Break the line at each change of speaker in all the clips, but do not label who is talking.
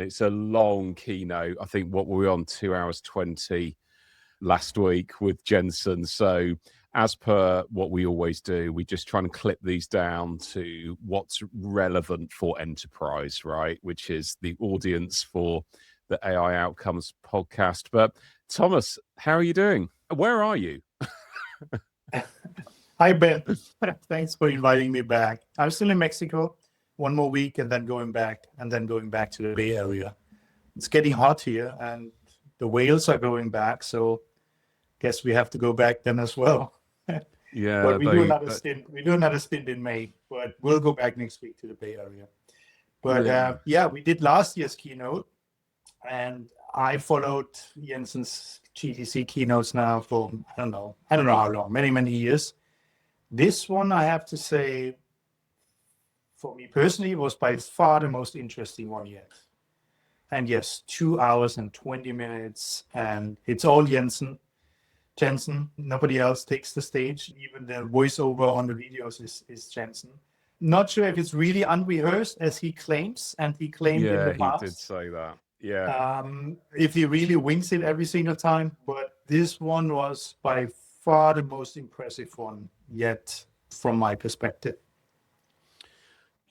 It's a long keynote. I think what were we on, 2 hours 20 last week with Jensen. So as per what we always do, we just try and clip these down to what's relevant for enterprise, right? Which is the audience for the AI Outcomes podcast. But Thomas, how are you doing? Where are you?
Hi, Ben. Thanks for inviting me back. I'm still in Mexico, one more week and then going back to the Bay Area. It's getting hot here and the whales are going back. So guess we have to go back then as well.
Yeah,
but we do another stint. We do another stint in May, but we'll go back next week to the Bay Area. But we did last year's keynote, and I followed Jensen's GTC keynotes now for I don't know how long, many years. This one, I have to say, for me personally, was by far the most interesting one yet. And yes, 2 hours and 20 minutes, and it's all Jensen. Nobody else takes the stage. Even the voiceover on the videos is Jensen. Not sure if it's really unrehearsed, as he claims, and he claimed in the past.
He did say that. Yeah.
If he really wings it every single time, but this one was by far the most impressive one yet, from my perspective.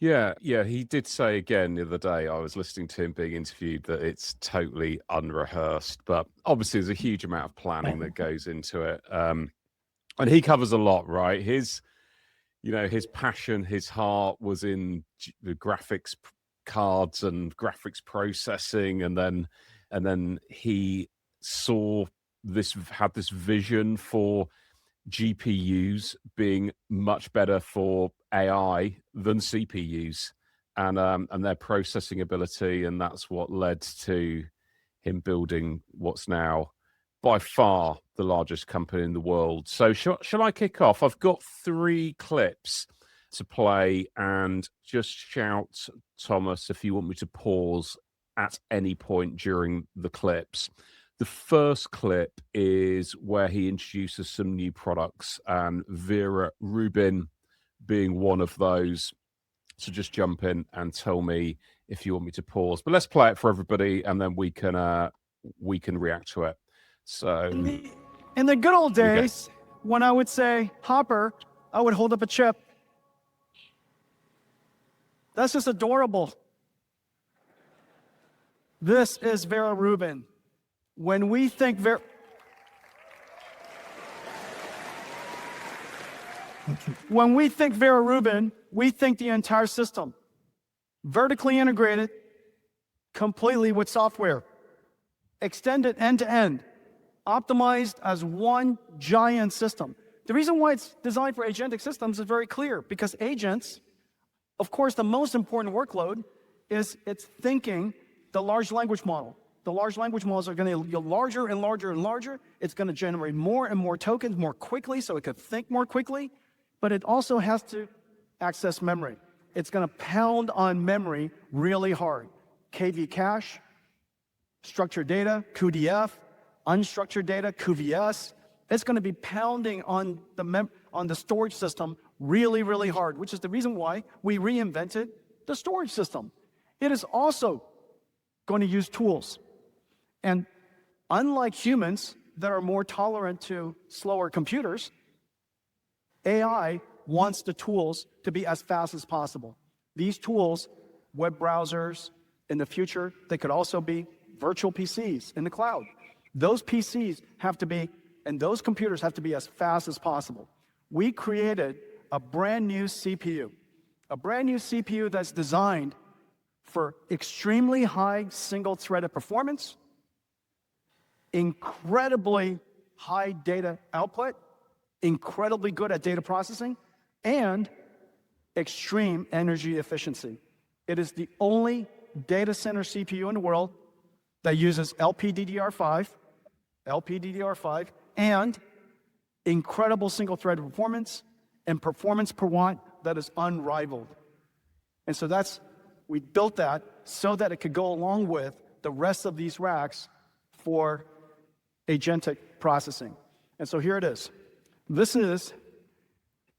Yeah, he did say again the other day, I was listening to him being interviewed, that it's totally unrehearsed, but obviously there's a huge amount of planning that goes into it. And he covers a lot, right? His passion, his heart was in the graphics cards and graphics processing. And then he had this vision for GPUs being much better for AI than CPUs and their processing ability, and that's what led to him building what's now by far the largest company in the world. So shall I kick off? I've got 3 clips to play, and just shout, Thomas, if you want me to pause at any point during the clips. The first clip is where he introduces some new products, and Vera Rubin being one of those. So just jump in and tell me if you want me to pause. But let's play it for everybody, and then we can react to it. So
in the good old days, when I would say Hopper, I would hold up a chip. That's just adorable. This is Vera Rubin. When we think Vera Rubin, we think the entire system, vertically integrated, completely with software, extended end-to-end, optimized as one giant system. The reason why it's designed for agentic systems is very clear, because agents, of course, the most important workload is it's thinking the large language model. The large language models are going to get larger and larger and larger. It's going to generate more and more tokens more quickly, so it could think more quickly. But it also has to access memory. It's going to pound on memory really hard. KV cache, structured data, QDF, unstructured data, QVS. It's going to be pounding on the storage system really, really hard, which is the reason why we reinvented the storage system. It is also going to use tools. And unlike humans that are more tolerant to slower computers, AI wants the tools to be as fast as possible. These tools, web browsers, in the future, they could also be virtual PCs in the cloud. Those PCs have to be, and those computers have to be as fast as possible. We created a brand new CPU that's designed for extremely high single-threaded performance, incredibly high data output, incredibly good at data processing, and extreme energy efficiency. It is the only data center CPU in the world that uses LPDDR5, and incredible single-threaded performance and performance per watt that is unrivaled. And so we built that so that it could go along with the rest of these racks for agentic processing. And so here it is. This is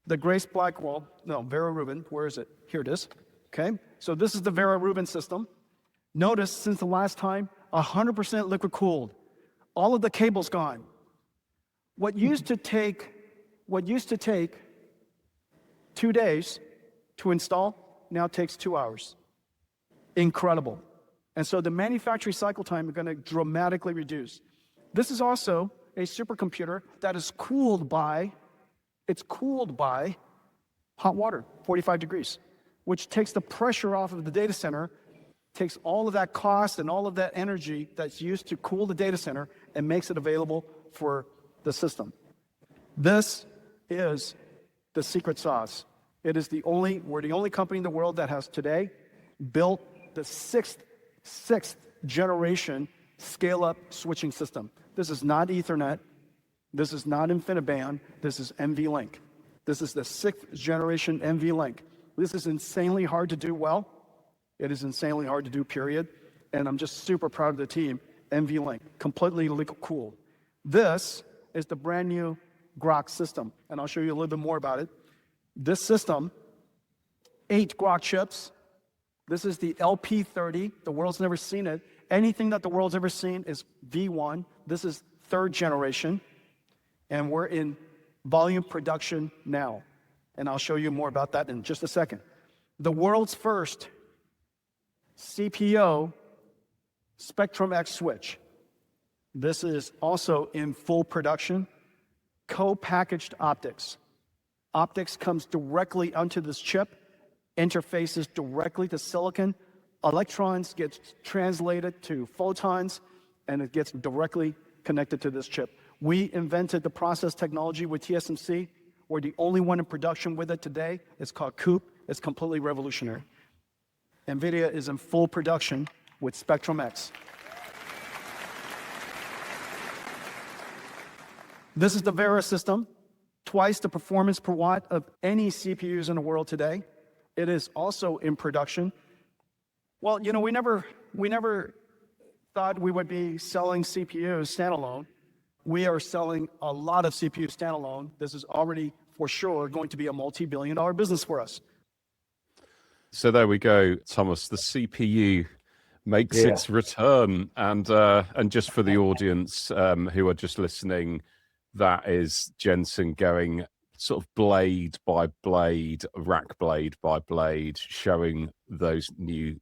the Vera Rubin. Where is it? Here it is. Okay. So this is the Vera Rubin system. Notice since the last time, 100% liquid cooled. All of the cables gone. What used to take 2 days to install now takes 2 hours. Incredible. And so the manufacturing cycle time is going to dramatically reduce. This is also a supercomputer that is cooled by hot water, 45 degrees, which takes the pressure off of the data center, takes all of that cost and all of that energy that's used to cool the data center and makes it available for the system. This is the secret sauce. We're the only company in the world that has today built the sixth generation scale-up switching system. This is not Ethernet. This is not InfiniBand. This is NVLink. This is the 6th generation NVLink. This is insanely hard to do well. It is insanely hard to do, period. And I'm just super proud of the team. NVLink, completely liquid cooled. This is the brand new Grok system, and I'll show you a little bit more about it. This system, 8 Grok chips. This is the EP30. The world's never seen it. Anything that the world's ever seen is V1. This is 3rd generation, and we're in volume production now. And I'll show you more about that in just a second. The world's first CPO Spectrum-X switch. This is also in full production. Co-packaged optics. Optics comes directly onto this chip, interfaces directly to silicon. Electrons get translated to photons, and it gets directly connected to this chip. We invented the process technology with TSMC. We're the only one in production with it today. It's called CUDA. It's completely revolutionary. NVIDIA is in full production with Spectrum-X. This is the Vera system, twice the performance per watt of any CPUs in the world today. It is also in production. Well, you know, we never thought we would be selling CPUs standalone. We are selling a lot of CPUs standalone. This is already, for sure, going to be a multi-billion-dollar business for us.
So there we go, Thomas. The CPU makes its return, and just for the audience who are just listening, that is Jensen going sort of blade by blade, rack blade by blade, showing this new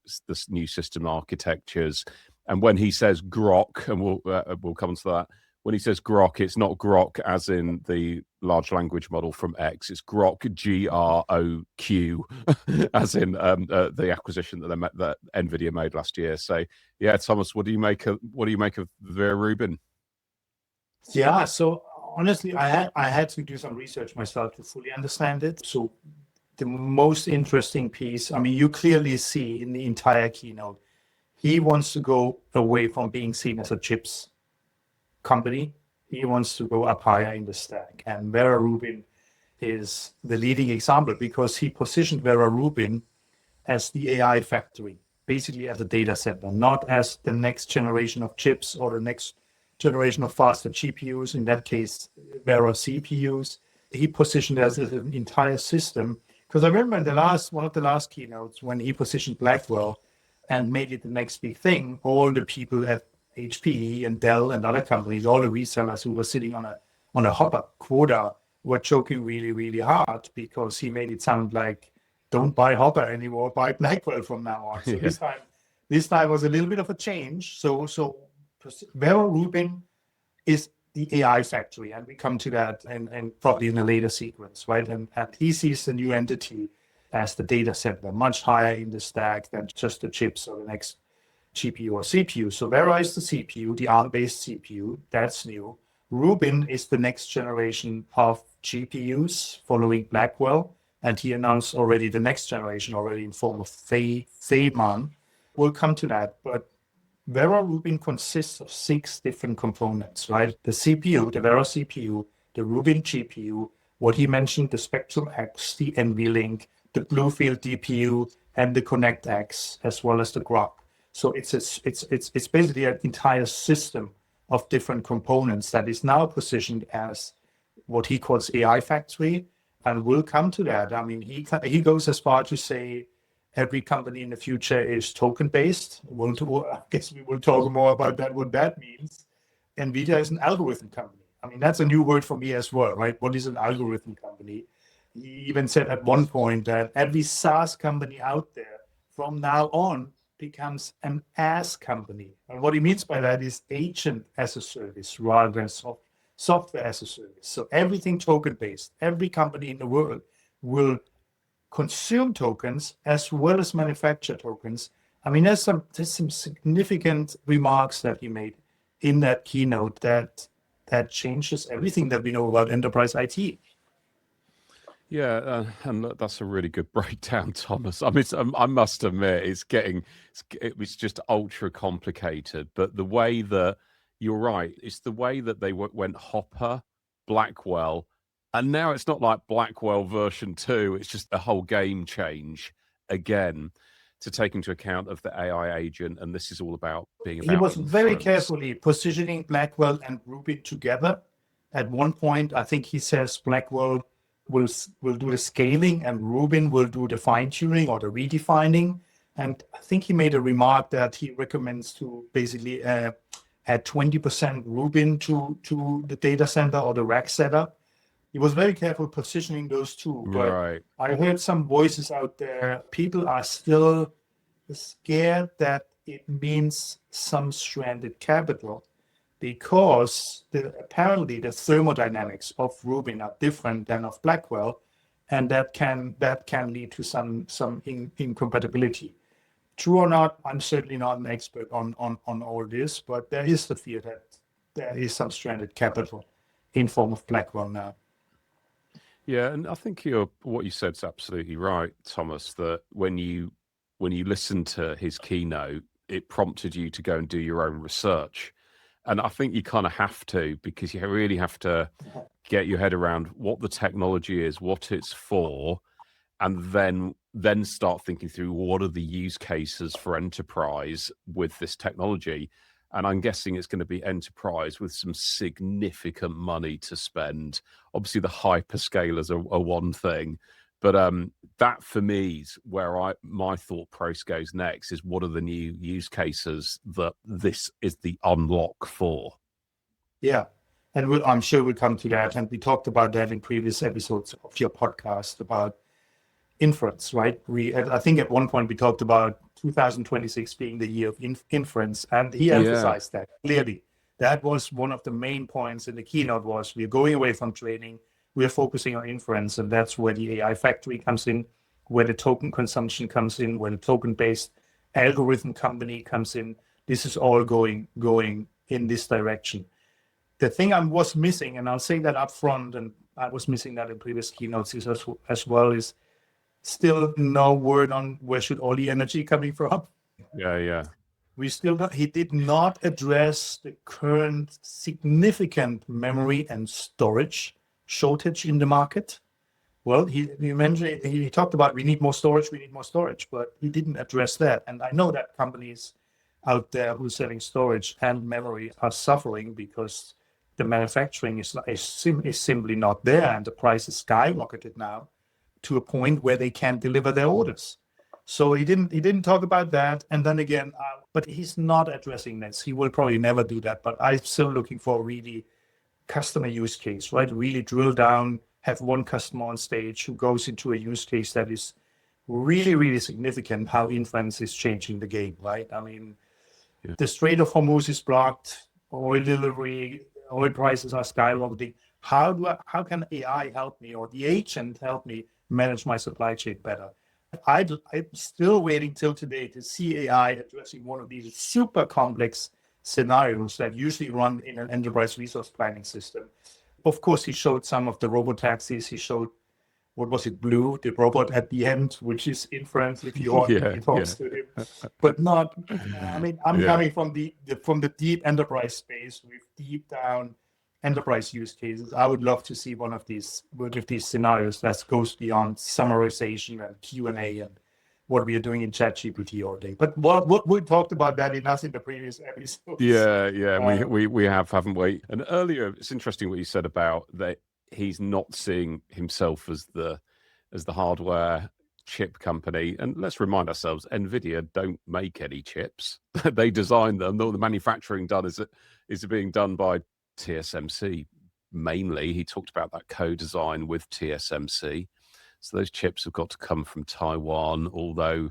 system architectures. And when he says Grok, and we'll come to that. When he says Grok, it's not Grok as in the large language model from X. It's Grok, G-R-O-Q, as in the acquisition that NVIDIA made last year. So, yeah, Thomas, what do you make of Vera Rubin?
Yeah, so honestly, I had to do some research myself to fully understand it. So the most interesting piece, I mean, you clearly see in the entire keynote, he wants to go away from being seen as a chips company. He wants to go up higher in the stack. And Vera Rubin is the leading example because he positioned Vera Rubin as the AI factory, basically as a data center, not as the next generation of chips or the next generation of faster GPUs, in that case, Vera CPUs. He positioned it as an entire system. Because I remember in one of the last keynotes, when he positioned Blackwell and made it the next big thing, all the people at HP and Dell and other companies, all the resellers who were sitting on a Hopper quota were joking really, really hard because he made it sound like, don't buy Hopper anymore, buy Blackwell from now on. So this time was a little bit of a change. So Vera Rubin is the AI factory, and we come to that and probably in a later sequence, right? And he sees the new entity as the data center, much higher in the stack than just the chips or the next GPU or CPU. So Vera is the CPU, the ARM-based CPU. That's new. Rubin is the next generation of GPUs following Blackwell, and he announced already the next generation already in form of Théman. We'll come to that, but Vera Rubin consists of 6 different components, right? The CPU, the Vera CPU, the Rubin GPU, what he mentioned, the Spectrum-X, the NVLink, the Bluefield DPU, and the Connect-X, as well as the Grok. So it's basically an entire system of different components that is now positioned as what he calls AI factory, and we'll come to that. I mean, he goes as far to say every company in the future is token-based. I guess we will talk more about that, what that means. NVIDIA is an algorithm company. I mean, that's a new word for me as well, right? What is an algorithm company? He even said at one point that every SaaS company out there from now on becomes an AaaS company. And what he means by that is agent as a service rather than software as a service. So everything token-based. Every company in the world will consume tokens as well as manufacture tokens. I mean, there's some significant remarks that he made in that keynote that changes everything that we know about enterprise IT.
Yeah, and that's a really good breakdown, Thomas. I mean, I must admit, it was just ultra complicated. But the way that you're right, it's the way that they went Hopper, Blackwell, and now it's not like Blackwell version 2. It's just a whole game change again to take into account of the AI agent. And this is all about being about
He was very
inference.
carefully positioning Blackwell and Rubin together. At one point, I think he says Blackwell will do the scaling and Rubin will do the fine-tuning or the redefining. And I think he made a remark that he recommends to basically add 20% Rubin to the data center or the rack setup. He was very careful positioning those two. But
Right.
I heard some voices out there. People are still scared that it means some stranded capital because apparently the thermodynamics of Rubin are different than of Blackwell, and that can lead to some incompatibility. True or not, I'm certainly not an expert on all this, but there is the fear that there is some stranded capital in form of Blackwell now.
Yeah, and I think what you said is absolutely right, Thomas, that when you listened to his keynote, it prompted you to go and do your own research. And I think you kind of have to, because you really have to get your head around what the technology is, what it's for, and then start thinking through what are the use cases for enterprise with this technology. And I'm guessing it's going to be enterprise with some significant money to spend. Obviously, the hyperscalers are one thing, but that for me is where my thought process goes next, is what are the new use cases that this is the unlock for?
Yeah, and I'm sure we'll come to that. And we talked about that in previous episodes of your podcast about inference, right? I think at one point we talked about 2026 being the year of inference, and he emphasized that clearly. That was one of the main points in the keynote, was we're going away from training, we're focusing on inference, and that's where the AI factory comes in, where the token consumption comes in, where the token-based algorithm company comes in. This is all going in this direction. The thing I was missing, and I'll say that up front, and I was missing that in previous keynotes as well, is still no word on where should all the energy coming from.
Yeah.
He did not address the current significant memory and storage shortage in the market. Well, he talked about we need more storage, but he didn't address that. And I know that companies out there who are selling storage and memory are suffering because the manufacturing is simply not there, and the price is skyrocketed now to a point where they can't deliver their orders. So he didn't talk about that. And then again, but he's not addressing this. He will probably never do that. But I'm still looking for a really customer use case, right? Really drill down, have one customer on stage who goes into a use case that is really, really significant, how inference is changing the game, right? I mean, the Strait of Hormuz is blocked, oil delivery, oil prices are skyrocketing. How can AI help me, or the agent help me manage my supply chain better? I'm still waiting till today to see AI addressing one of these super complex scenarios that usually run in an enterprise resource planning system. Of course, he showed some of the robotaxis. He showed, what was it, Blue, the robot at the end, which is inference if you want to talk to him. But not, I mean, I'm coming from the deep enterprise space with deep down enterprise use cases. I would love to see one of these scenarios that goes beyond summarization and Q&A and what we are doing in ChatGPT all day. But what we talked about that in the previous episodes.
Yeah, we have, haven't we? And earlier, it's interesting what you said about that he's not seeing himself as the hardware chip company. And let's remind ourselves, NVIDIA don't make any chips. They design them. All the manufacturing done is being done by TSMC mainly. He talked about that co-design with TSMC. So those chips have got to come from Taiwan, although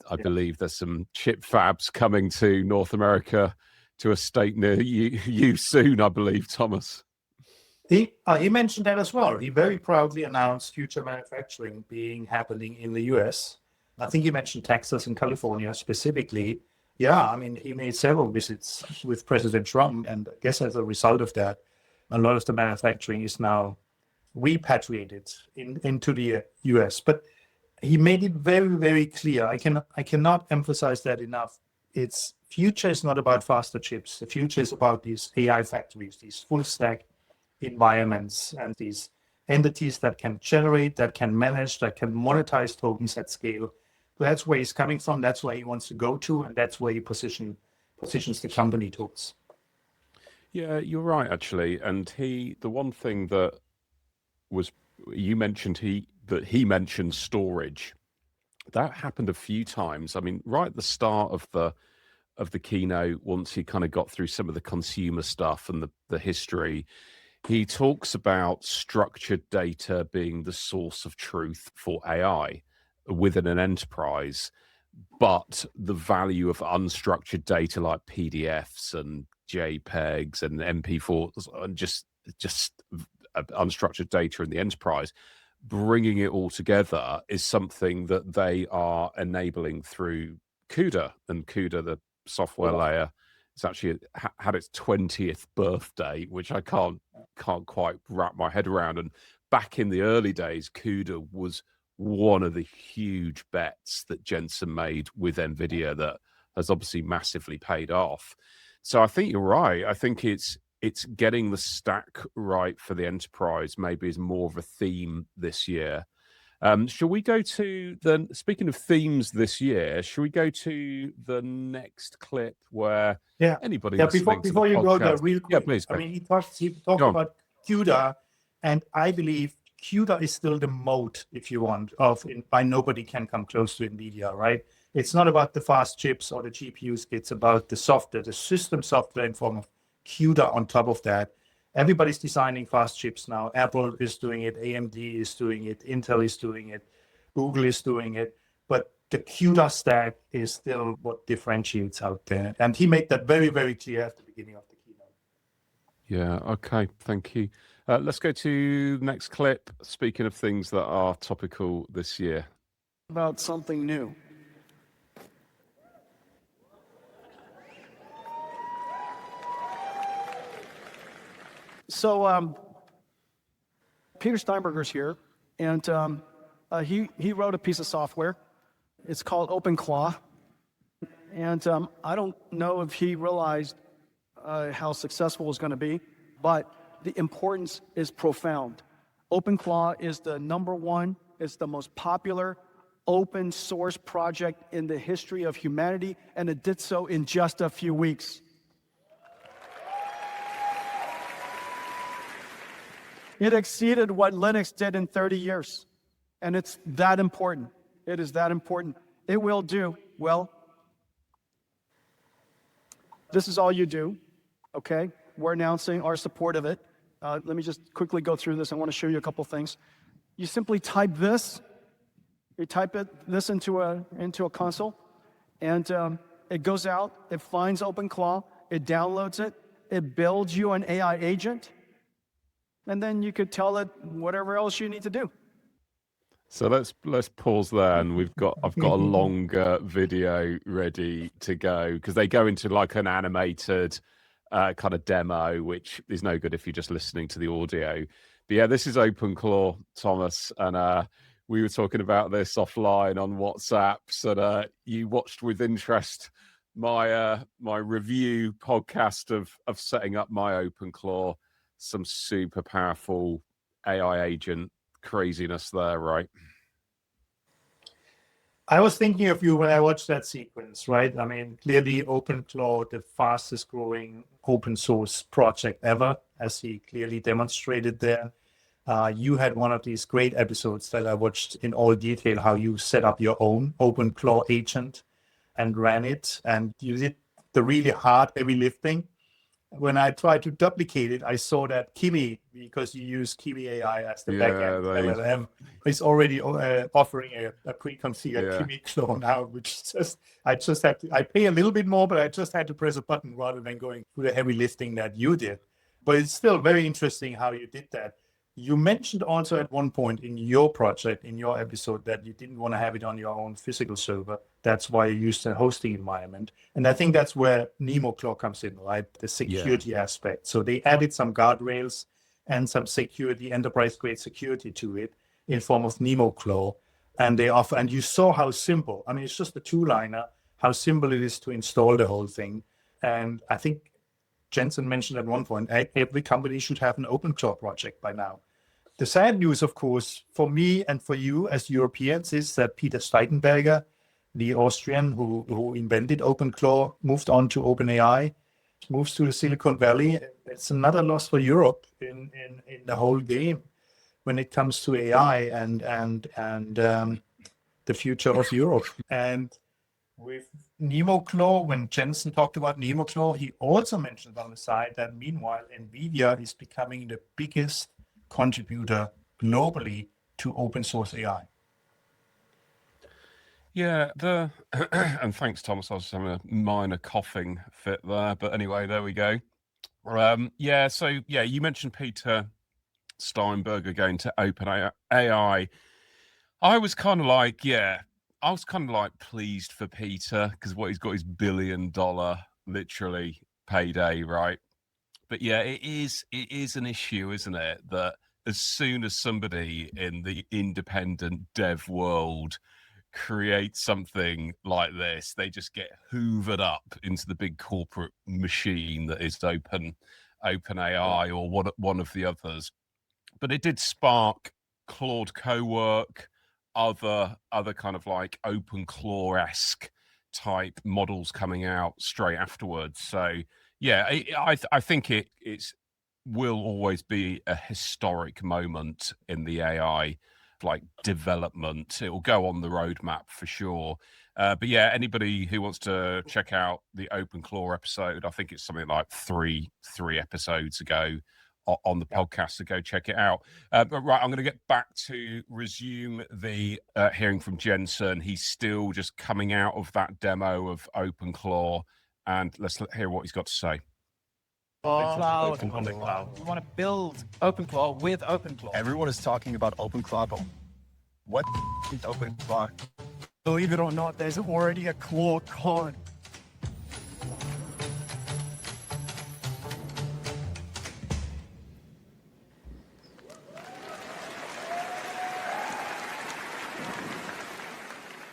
I believe there's some chip fabs coming to North America, to a state near you soon, I believe, Thomas.
He mentioned that as well. He very proudly announced future manufacturing happening in the US. I think he mentioned Texas and California specifically. Yeah, I mean, he made several visits with President Trump, and I guess as a result of that, a lot of the manufacturing is now repatriated into the US. But he made it very, very clear. I cannot emphasize that enough. Its future is not about faster chips. The future is about these AI factories, these full stack environments, and these entities that can generate, that can manage, that can monetize tokens at scale. That's where he's coming from. That's where he wants to go to, and that's where he positions the company towards.
Yeah, you're right, actually. And the one thing that was, you mentioned he mentioned storage. That happened a few times. I mean, right at the start of the keynote, once he kind of got through some of the consumer stuff and the history, he talks about structured data being the source of truth for AI within an enterprise, but the value of unstructured data like PDFs and JPEGs and MP4s and just unstructured data in the enterprise, bringing it all together is something that they are enabling through CUDA. And CUDA, the software layer, it's actually had its 20th birthday, which I can't quite wrap my head around. And back in the early days, CUDA was one of the huge bets that Jensen made with NVIDIA that has obviously massively paid off. So I think you're right. I think it's getting the stack right for the enterprise maybe is more of a theme this year. Shall we go to speaking of themes this year, shall we go to the next clip where anybody
before you go there, real quick.
Yeah, please.
I mean, he talked about CUDA, and I believe CUDA is still the moat, if you want, by nobody can come close to NVIDIA, right? It's not about the fast chips or the GPUs. It's about the software, the system software in form of CUDA on top of that. Everybody's designing fast chips now. Apple is doing it, AMD is doing it, Intel is doing it, Google is doing it. But the CUDA stack is still what differentiates out there. And he made that very, very clear at the beginning of the keynote.
Yeah, okay, thank you. Let's go to the next clip. Speaking of things that are topical this year.
About something new. So Peter Steinberger's here, and he wrote a piece of software. It's called OpenClaw, and I don't know if he realized how successful it was going to be, but the importance is profound. OpenClaw is the #1, it's the most popular open source project in the history of humanity, and it did so in just a few weeks. It exceeded what Linux did in 30 years. And it's that important. It is that important. It will do, well, this is all you do, okay? We're announcing our support of it. Let me just quickly go through this. I want to show you a couple things. You simply type this. You type this into a console, and it goes out. It finds OpenClaw. It downloads it. It builds you an AI agent. And then you could tell it whatever else you need to do.
So let's pause there, and I've got a longer video ready to go, because they go into like an animated kind of demo, which is no good if you're just listening to the audio. But yeah, this is OpenClaw, Thomas, and we were talking about this offline on WhatsApp, so you watched with interest my review podcast of setting up my OpenClaw. Some super powerful AI agent craziness there, right?
I was thinking of you when I watched that sequence, right? I mean, clearly OpenClaw, the fastest growing open source project ever, as he clearly demonstrated there. You had one of these great episodes that I watched in all detail, how you set up your own OpenClaw agent and ran it, and you did the really hard, heavy lifting. When I tried to duplicate it, I saw that Kimi, because you use Kimi AI as the backend LLM, is already offering a pre-configured Kimi Claw now, which I just had to, I pay a little bit more, but I just had to press a button rather than going through the heavy lifting that you did. But it's still very interesting how you did that. You mentioned also at one point in your project, in your episode, that you didn't want to have it on your own physical server. That's why you used a hosting environment. And I think that's where NeMo Claw comes in, right? The security aspect. So they added some guardrails and some security, enterprise-grade security to it in form of NeMo Claw. And they offer, and you saw how simple, I mean, it's just a two-liner, how simple it is to install the whole thing. And I think Jensen mentioned at one point, every company should have an OpenClaw project by now. The sad news, of course, for me and for you as Europeans, is that Peter Steitenberger, the Austrian who invented OpenClaw, moved on to OpenAI, moves to the Silicon Valley. It's another loss for Europe in the whole game when it comes to AI and the future of Europe. And with NeMo Claw, when Jensen talked about NeMo Claw, he also mentioned on the side that meanwhile, NVIDIA is becoming the biggest contributor globally to open source AI.
Yeah, and thanks, Thomas. I was having a minor coughing fit there, but anyway, there we go. You mentioned Peter Steinberger going to OpenAI. I was kind of like pleased for Peter, because what he's got is $1 billion literally payday, right? But yeah, it is an issue, isn't it? That as soon as somebody in the independent dev world creates something like this, they just get hoovered up into the big corporate machine that is OpenAI or one of the others. But it did spark Claude Cowork, other kind of like OpenClaw-esque type models coming out straight afterwards. So yeah, I think it's will always be a historic moment in the AI like development. It will go on the roadmap for sure. But yeah, anybody who wants to check out the OpenClaw episode, I think it's something like three episodes ago on the podcast, so go check it out. But right, I'm going to get back to resume the hearing from Jensen. He's still just coming out of that demo of OpenClaw, and let's hear what he's got to say.
Cloud. We want to build OpenClaw with OpenClaw.
Everyone is talking about OpenClaw, but what is OpenClaw?
Believe it or not, there's already a Claw code.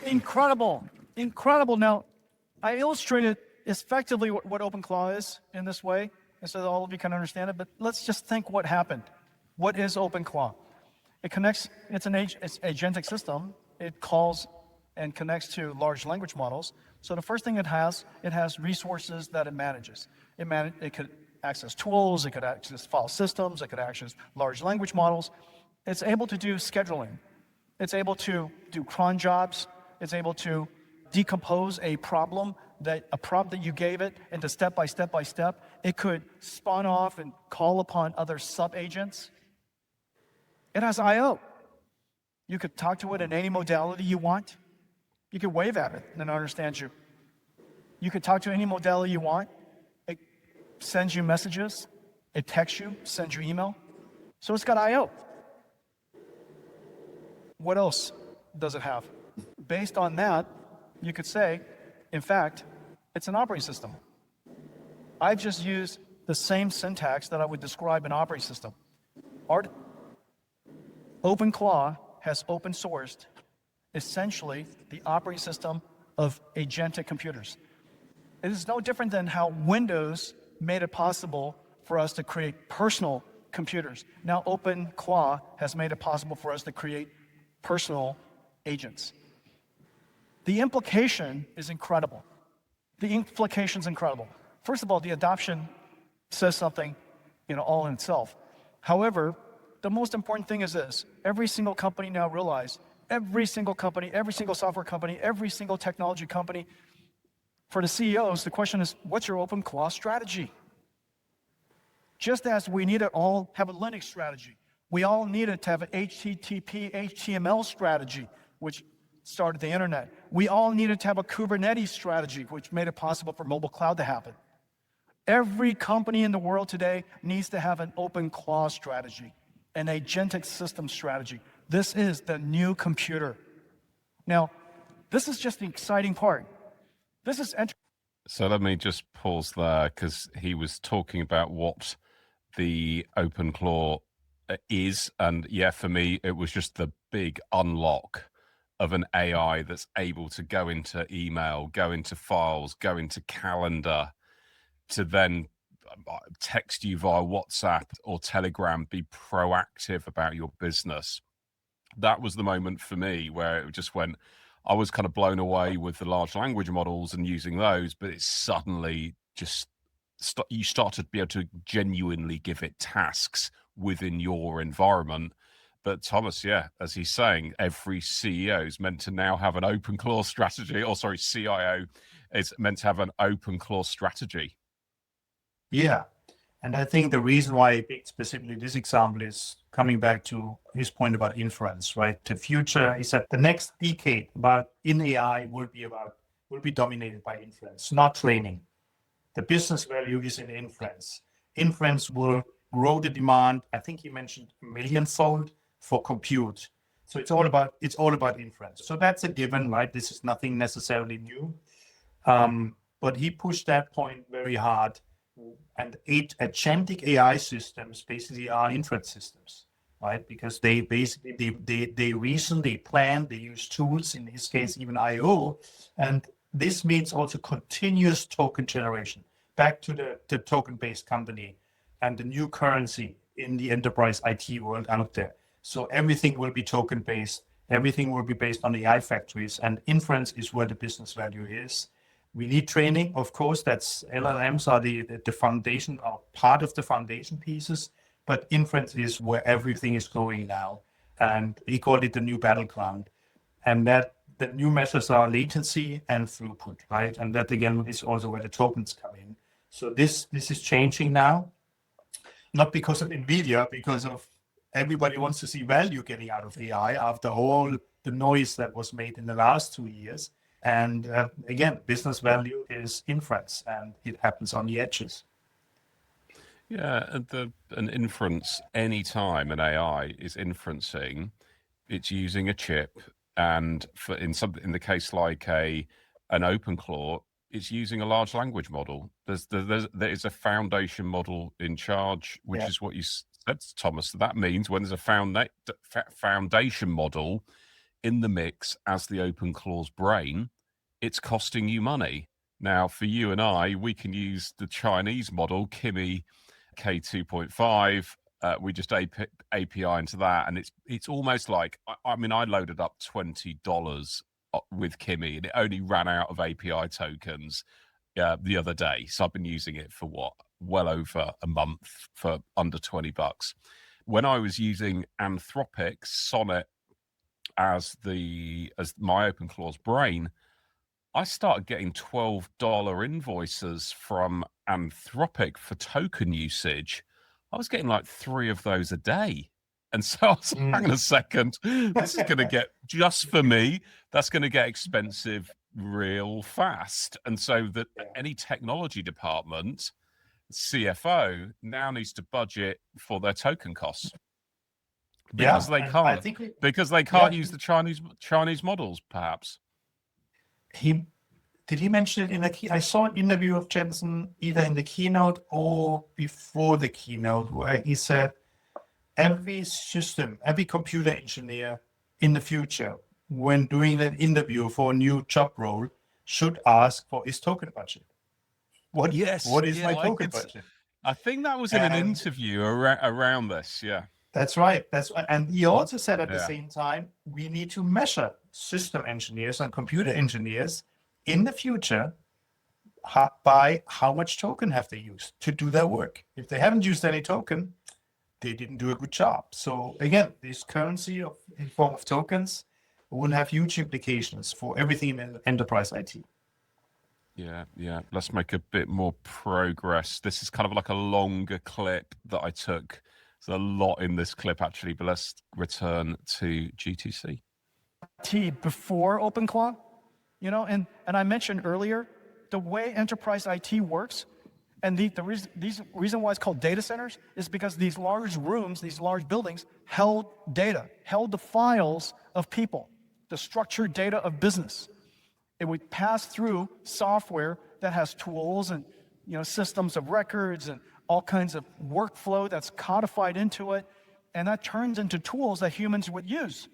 Incredible. Now, I illustrated effectively what OpenClaw is in this way, and so that all of you can understand it, but let's just think what happened. What is OpenClaw? It connects, it's agentic system. It calls and connects to large language models. So the first thing it has resources that it manages. It could access tools, it could access file systems, it could access large language models. It's able to do scheduling. It's able to do cron jobs. It's able to decompose a prompt that you gave it into step by step. It could spawn off and call upon other sub-agents. It has I/O. You could talk to it in any modality you want. You could wave at it and it understands you. You could talk to any modality you want. It sends you messages. It texts you, sends you email. So it's got I/O. What else does it have? Based on that, you could say, in fact, it's an operating system. I've just used the same syntax that I would describe an operating system. OpenClaw has open sourced essentially the operating system of agentic computers. It is no different than how Windows made it possible for us to create personal computers. Now OpenClaw has made it possible for us to create personal agents. The implication is incredible. First of all, the adoption says something, all in itself. However, the most important thing is this. Every single company now realize, every single company, every single software company, every single technology company, for the CEOs, the question is, what's your OpenClaw strategy? Just as we need to all have a Linux strategy, we all needed to have an HTTP, HTML strategy, which started the internet. We all needed to have a Kubernetes strategy, which made it possible for mobile cloud to happen. Every company in the world today needs to have an OpenClaw strategy, an agentic system strategy. This is the new computer. Now, this is just the exciting part. This is
So let me just pause there, because he was talking about what the OpenClaw is. And yeah, for me, it was just the big unlock of an AI that's able to go into email, go into files, go into calendar, to then text you via WhatsApp or Telegram, be proactive about your business. That was the moment for me where it just went, I was kind of blown away with the large language models and using those, but it suddenly just, you started to be able to genuinely give it tasks within your environment. But Thomas, yeah, as he's saying, every CEO is meant to now have an OpenClaw strategy, or sorry, CIO is meant to have an OpenClaw strategy.
Yeah. And I think the reason why I picked specifically this example is coming back to his point about inference, right? The future is that the next decade in AI will be dominated by inference, not training. The business value is in inference. Inference will grow the demand. I think he mentioned a millionfold for compute. So it's all about inference. So that's a given, right? This is nothing necessarily new. But he pushed that point very hard. And agentic AI systems basically are inference systems, right? Because they basically they reasonably plan, they use tools, in his case even I/O, and this means also continuous token generation. Back to the token-based company and the new currency in the enterprise IT world out there. So everything will be token-based, everything will be based on AI factories, and inference is where the business value is. We need training, of course. That's LLMs are the foundation, or part of the foundation pieces, but inference is where everything is going now. And he called it the new battleground. And that the new measures are latency and throughput, right? And that again is also where the tokens come in. So this is changing now, not because of NVIDIA, because of everybody wants to see value getting out of AI after all the noise that was made in the last 2 years. And again, business value is inference, and it happens on the edges.
Yeah, and an inference, anytime an AI is inferencing, it's using a chip, and in the case like an OpenClaw, it's using a large language model. There is a foundation model in charge, which is what you said, Thomas. So that means when there's a foundation model in the mix as the OpenClaw's brain, it's costing you money. Now, for you and I, we can use the Chinese model, Kimi K2.5. We just API into that, and it's almost like, I mean, I loaded up $20 with Kimi, and it only ran out of API tokens the other day. So I've been using it for well over a month for under $20. When I was using Anthropic's Sonnet as my OpenClaw's brain, I started getting $12 invoices from Anthropic for token usage. I was getting like 3 of those a day. And so I was like, hang on a second, this is going to get, just for me, that's going to get expensive real fast. And so that any technology department, CFO, now needs to budget for their token costs. Because they can't. Because they can't use the Chinese models, perhaps.
Did he mention it in the key? I saw an interview of Jensen either in the keynote or before the keynote, where he said every computer engineer in the future, when doing an interview for a new job role, should ask for his token budget. What is my token budget?
I think that was in an interview around this. Yeah.
That's right. And he also said at the same time, we need to measure system engineers and computer engineers in the future by how much token have they used to do their work. If they haven't used any token, they didn't do a good job. So again, this currency in form of tokens will have huge implications for everything in enterprise IT.
Yeah. Let's make a bit more progress. This is kind of like a longer clip that I took. There's a lot in this clip actually, but let's return to GTC.
Before OpenClaw, and I mentioned earlier, the way enterprise IT works, and the reason why it's called data centers is because these large rooms, these large buildings held data, held the files of people, the structured data of business. It would pass through software that has tools and systems of records and all kinds of workflow that's codified into it, and that turns into tools that humans would use,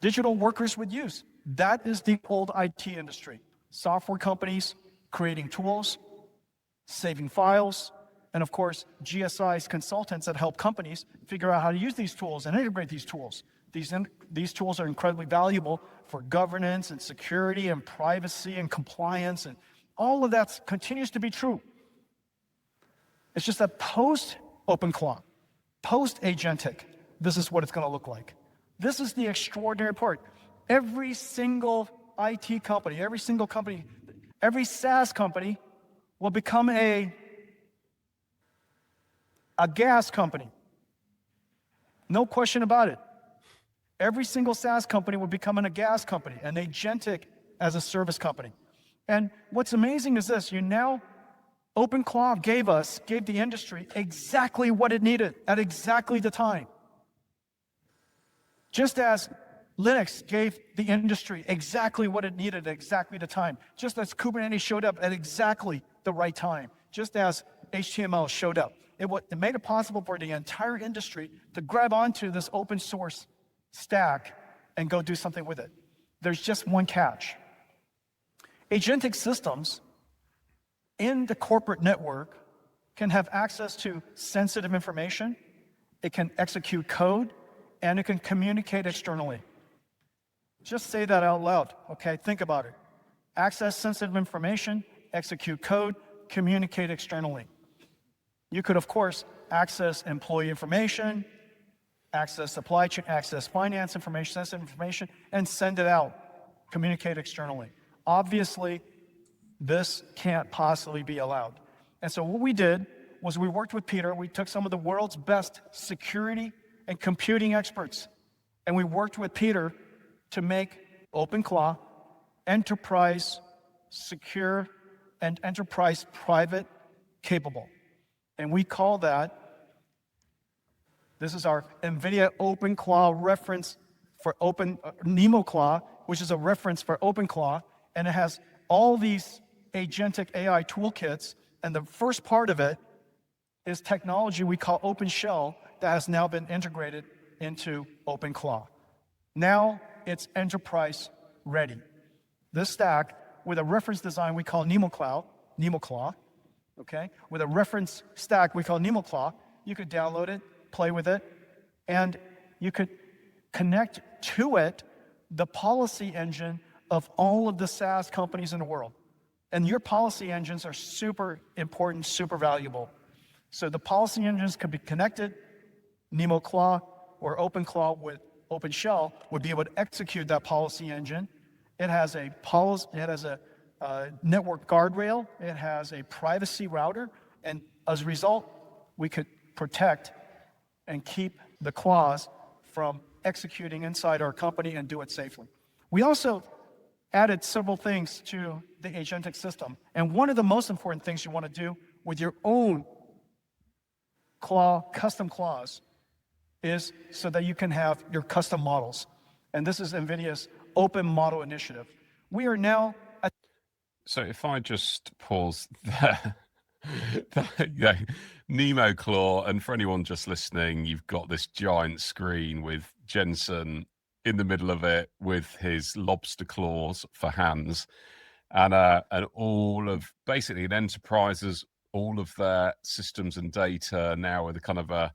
digital workers would use. That is the old IT industry. Software companies creating tools, saving files, and of course, GSI's consultants that help companies figure out how to use these tools and integrate these tools. These tools are incredibly valuable for governance and security and privacy and compliance, and all of that continues to be true. It's just that post-OpenClaw, post-agentic, this is what it's going to look like. This is the extraordinary part. Every single IT company, every SaaS company will become a AgaaS company. No question about it. Every single SaaS company will become an AgaaS company, an agentic as a service company. And what's amazing is this, OpenClaw gave the industry exactly what it needed at exactly the time. Just as Linux gave the industry exactly what it needed at exactly the time, just as Kubernetes showed up at exactly the right time, just as HTML showed up. It made it possible for the entire industry to grab onto this open source stack and go do something with it. There's just one catch. Agentic systems in the corporate network can have access to sensitive information, it can execute code, and it can communicate externally. Just say that out loud, okay? Think about it. Access sensitive information, execute code, communicate externally. You could, of course, access employee information, access supply chain, access finance information, sensitive information, and send it out, communicate externally. Obviously, this can't possibly be allowed. And so what we did was we worked with Peter, we took some of the world's best security and computing experts, and we worked with Peter to make OpenClaw enterprise secure and enterprise private capable. And we call that, this is our NVIDIA OpenClaw reference for NeMo Claw, which is a reference for OpenClaw, and it has all these agentic AI toolkits, and the first part of it is technology we call OpenShell that has now been integrated into OpenClaw. Now it's enterprise ready. This stack with a reference design we call NeMo Claw, okay? With a reference stack we call NeMo Claw, you could download it, play with it, and you could connect to it the policy engine of all of the SaaS companies in the world. And your policy engines are super important, super valuable. So the policy engines could be connected. NeMo Claw or OpenClaw with OpenShell would be able to execute that policy engine. It has a network guardrail. It has a privacy router. And as a result, we could protect and keep the claws from executing inside our company and do it safely. We also added several things to the agentic system. And one of the most important things you want to do with your own custom claws is so that you can have your custom models. And this is NVIDIA's Open Model Initiative. We are now at...
So if I just pause there, yeah, NeMo Claw, and for anyone just listening, you've got this giant screen with Jensen in the middle of it with his lobster claws for hands, and all of basically an enterprise's all of their systems and data now with a kind of a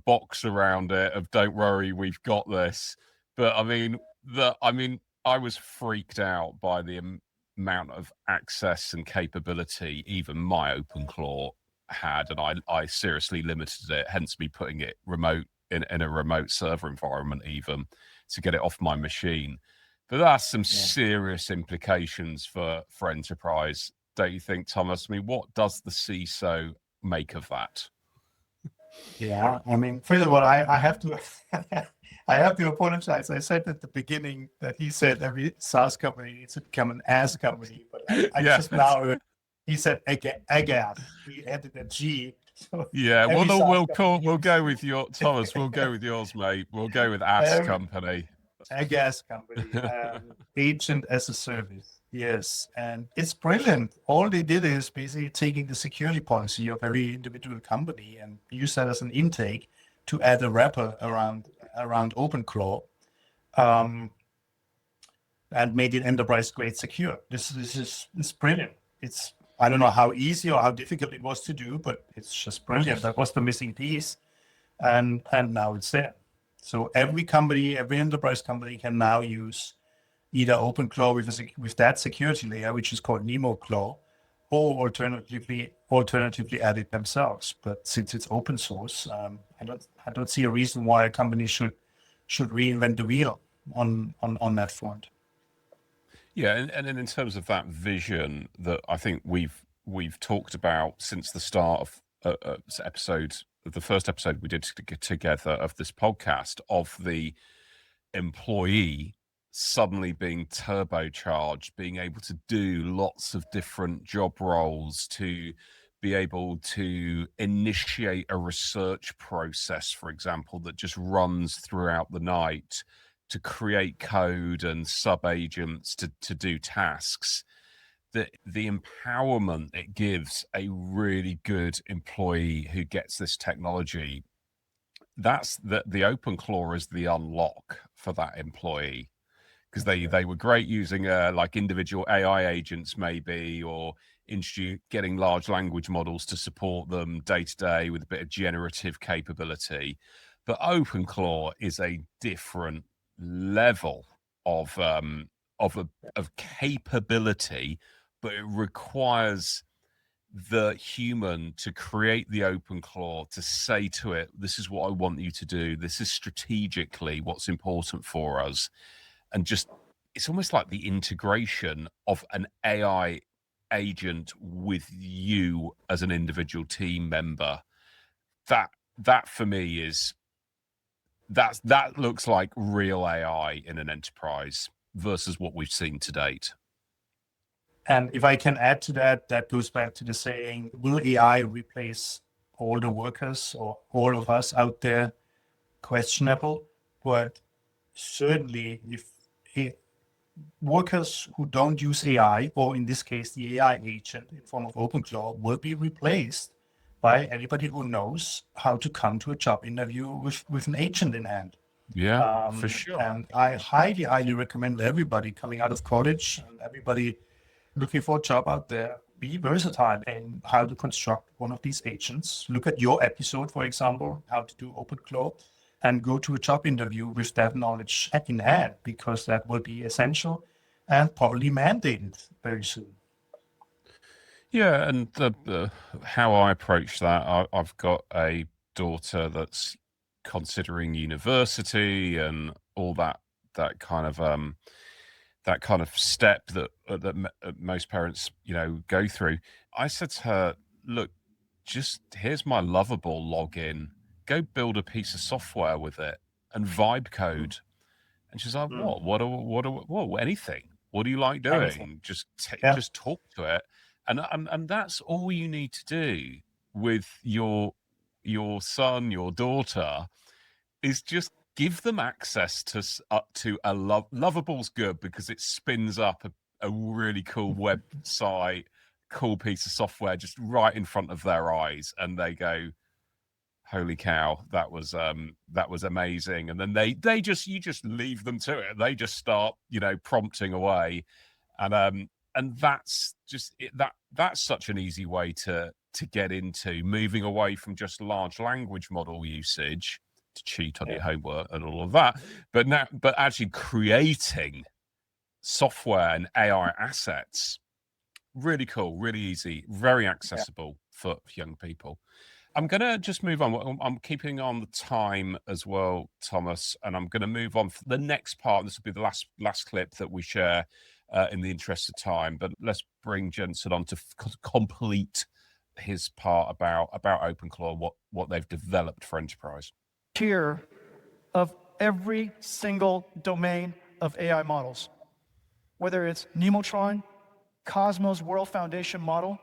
box around it of "Don't worry, we've got this." But I was freaked out by the amount of access and capability even my OpenClaw had, and I seriously limited it, hence me putting it remote in a remote server environment even to get it off my machine. But that's some serious implications for enterprise, don't you think, Thomas? I mean, what does the CISO make of that?
Yeah, I mean, first of all, I have to I have to apologize. I said at the beginning that he said every SaaS company needs to become an AaaS company, but I just now he said AgaaS. He added a G. So
yeah, we'll go with your Thomas. We'll go with yours, mate. We'll go with AaaS company.
AgaaS company, agent as a service. Yes, and it's brilliant. All they did is basically taking the security policy of every individual company and use that as an intake to add a wrapper around OpenClaw, and made it enterprise grade secure. This is brilliant. It's, I don't know how easy or how difficult it was to do, but it's just brilliant. That was the missing piece, and now it's there. So every company, every enterprise company can now use either OpenClaw with that security layer, which is called NeMo Claw, or alternatively add it themselves. But since it's open source, I don't see a reason why a company should reinvent the wheel on that front.
Yeah, and in terms of that vision that I think we've talked about since the start of the first episode we did together of this podcast, of the employee suddenly being turbocharged, being able to do lots of different job roles, to be able to initiate a research process, for example, that just runs throughout the night, to create code and sub-agents to do tasks. The empowerment it gives a really good employee who gets this technology, that's the OpenClaw is the unlock for that employee. Because they were great using like individual AI agents maybe, or getting large language models to support them day to day with a bit of generative capability. But OpenClaw is a different level of capability, but it requires the human to create the OpenClaw, to say to it, this is what I want you to do. This is strategically what's important for us. And just, it's almost like the integration of an AI agent with you as an individual team member. That for me is, that looks like real AI in an enterprise versus what we've seen to date.
And if I can add to that, that goes back to the saying, will AI replace all the workers or all of us out there? Questionable, but certainly if workers who don't use AI, or in this case, the AI agent in form of OpenClaw, will be replaced by anybody who knows how to come to a job interview with an agent in hand.
Yeah, for sure.
And I highly, highly recommend everybody coming out of college and everybody looking for a job out there, be versatile in how to construct one of these agents. Look at your episode, for example, how to do OpenClaw, and go to a job interview with that knowledge in hand, because that will be essential and probably mandated very soon.
Yeah, and how I approach that, I've got a daughter that's considering university and all that kind of step that most parents go through. I said to her, look, just here's my Lovable login. Go build a piece of software with it and vibe code. And she's like, what? Anything. What do you like doing?
Anything.
Just talk to it. And that's all you need to do with your son, your daughter, is just give them access to a Lovable's good because it spins up a really cool website, cool piece of software just right in front of their eyes, and they go, holy cow, that was amazing. And then you just leave them to it. They just start, prompting away. And that's just it, that's such an easy way to get into moving away from just large language model usage to cheat on your homework and all of that. But actually creating software and AI assets, really cool, really easy, very accessible for young people. I'm going to just move on. I'm keeping on the time as well, Thomas, and I'm going to move on for the next part. This will be the last clip that we share in the interest of time. But let's bring Jensen on to complete his part about OpenClaw, what they've developed for enterprise.
Tier of every single domain of AI models, whether it's Nemotron, Cosmos World Foundation model,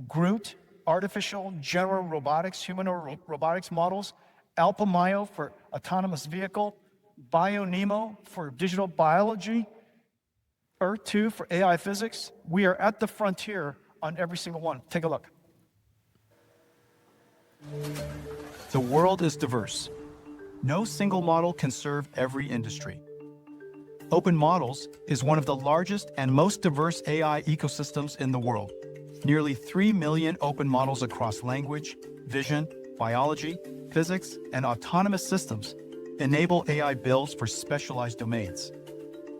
Groot, artificial general robotics, humanoid robotics models, AlphaMyo for autonomous vehicle, BioNeMo for digital biology, Earth-2 for AI physics. We are at the frontier on every single one. Take a look. The world is diverse. No single model can serve every industry. Open Models is one of the largest and most diverse AI ecosystems in the world. Nearly 3 million open models across language, vision, biology, physics, and autonomous systems enable AI builds for specialized domains.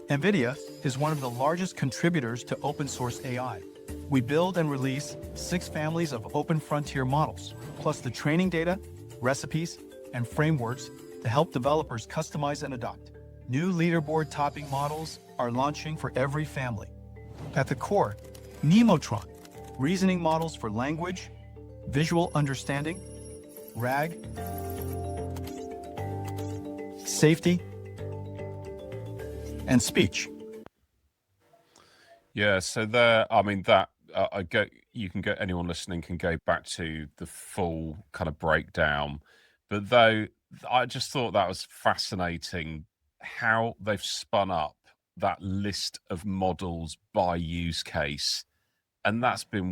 NVIDIA is one of the largest contributors to open source AI. We build and release 6 families of open frontier models, plus the training data, recipes, and frameworks to help developers customize and adopt. New leaderboard topping models are launching for every family. At the core, Nemotron, reasoning models for language, visual understanding, RAG, safety, and speech.
Yeah, so there, I mean, that anyone listening can go back to the full kind of breakdown. But though I just thought that was fascinating how they've spun up that list of models by use case. And that's been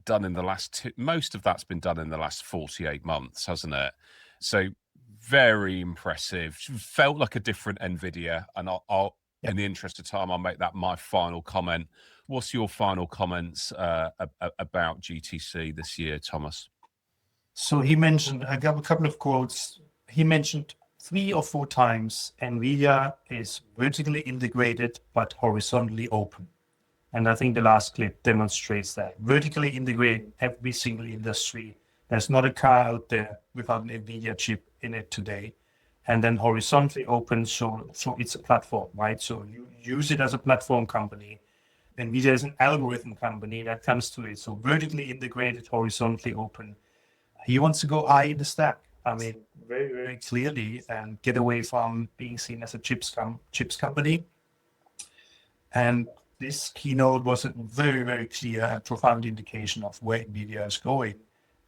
done in the last most of that's been done in the last 48 months, hasn't it? So very impressive. Felt like a different NVIDIA. And I'll in the interest of time, I'll make that my final comment. What's your final comments about GTC this year, Thomas?
So he mentioned, I got a couple of quotes. He mentioned 3 or 4 times NVIDIA is vertically integrated but horizontally open. And I think the last clip demonstrates that. Vertically integrate every single industry. There's not a car out there without an NVIDIA chip in it today. And then horizontally open, so it's a platform, right? So you use it as a platform company. NVIDIA is an algorithm company that comes to it. So vertically integrated, horizontally open. He wants to go high in the stack. I mean, very, very clearly, and get away from being seen as a chips company. And this keynote was a very, very clear and profound indication of where NVIDIA is going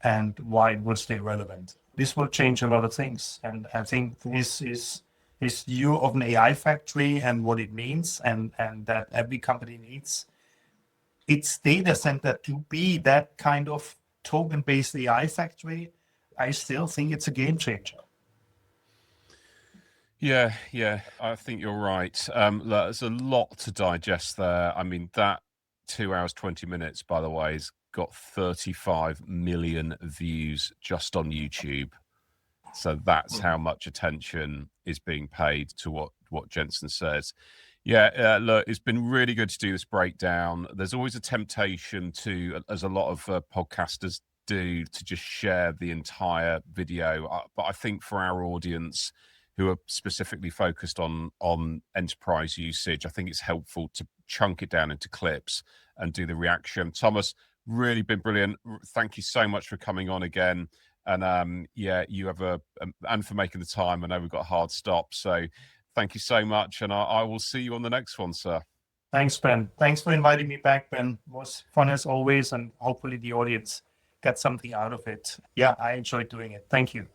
and why it will stay relevant. This will change a lot of things. And I think this is his view of an AI factory and what it means, and that every company needs its data center to be that kind of token-based AI factory. I still think it's a game changer.
Yeah, I think you're right. There's a lot to digest there. I mean, that 2 hours, 20 minutes, by the way, has got 35 million views just on YouTube. So that's how much attention is being paid to what Jensen says. Yeah, look, it's been really good to do this breakdown. There's always a temptation to, as a lot of podcasters do, to just share the entire video. But I think for our audience who are specifically focused on enterprise usage, I think it's helpful to chunk it down into clips and do the reaction. Thomas, really been brilliant. Thank you so much for coming on again. And you have and for making the time. I know we've got a hard stop. So thank you so much. And I will see you on the next one, sir.
Thanks, Ben. Thanks for inviting me back, Ben. It was fun as always. And hopefully the audience got something out of it. Yeah, I enjoyed doing it. Thank you.